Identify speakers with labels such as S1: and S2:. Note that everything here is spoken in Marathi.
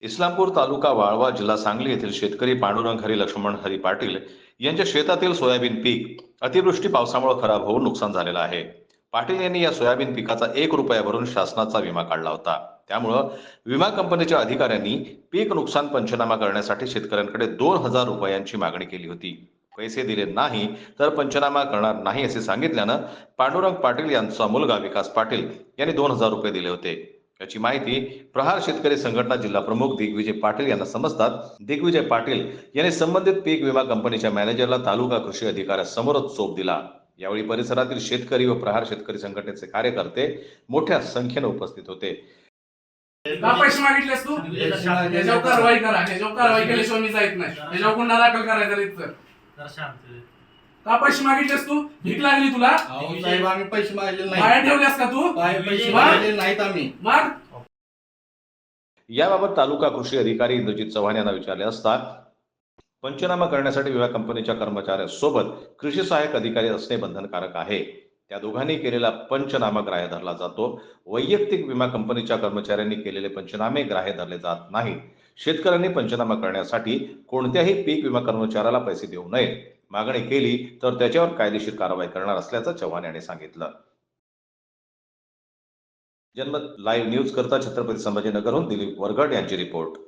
S1: इस्लामपूर तालुका वाळवा जिल्हा सांगली येथील शेतकरी पांडुरंग हरी लक्ष्मण हरी पाटील यांच्या शेतातील सोयाबीन पीक अतिवृष्टी पावसामुळे खराब होऊन नुकसान झालेलं आहे. पाटील यांनी या सोयाबीन पिकाचा 1 रुपया भरून शासनाचा विमा काढला होता. त्यामुळं विमा कंपनीच्या अधिकाऱ्यांनी पीक नुकसान पंचनामा करण्यासाठी शेतकऱ्यांकडे 2,000 रुपयांची मागणी केली होती. पैसे दिले नाही तर पंचनामा करणार नाही असे सांगितल्यानं पांडुरंग पाटील यांचा मुलगा विकास पाटील यांनी 2,000 रुपये दिले होते. याची माहिती प्रहार शेतकरी संघटना जिल्हा प्रमुख दिग्विजय पाटील यांना समजतात. दिग्विजय पाटील यांनी संबंधित पीक विमा कंपनीच्या मॅनेजरला तालुका कृषी अधिकाऱ्यासमोरच चोप दिला. यावेळी परिसरातील शेतकरी व प्रहार शेतकरी संघटनेचे कार्यकर्ते मोठ्या संख्येने उपस्थित होते.
S2: का पैसे मागितलेस तू? त्याच्यावर कारवाई करा. त्याच्यावर कारवाई केल्याशिवाय मी जात नाही. त्याच्यावर गुन्हा दाखल करायचा तर का पैसे मागितलेस तू? भीक लागली तुला?
S3: साहेब आम्ही पैसे मागले नाही.
S2: बाहेर ठेवल्यास का तू?
S3: पैसे मागले नाहीत आम्ही.
S2: मग
S1: याबाबत तालुका कृषी अधिकारी इंद्रजित चव्हाण यांना विचारले असता पंचनामा करण्यासाठी विमा कंपनीच्या कर्मचाऱ्यांसोबत कृषी सहाय्यक अधिकारी असणे बंधनकारक आहे. त्या दोघांनी केलेला पंचनामा ग्राह्य धरला जातो. वैयक्तिक विमा कंपनीच्या कर्मचाऱ्यांनी केलेले पंचनामे ग्राह्य धरले जात नाहीत. शेतकऱ्यांनी पंचनामा करण्यासाठी कोणत्याही पीक विमा कर्मचाऱ्याला पैसे देऊ नयेत. मागणी केली तर त्याच्यावर कायदेशीर कारवाई करणार असल्याचं चव्हाण यांनी सांगितलं. जनमत लाईव्ह न्यूज करता छत्रपती संभाजीनगरहून दिलीप वरगड यांची रिपोर्ट.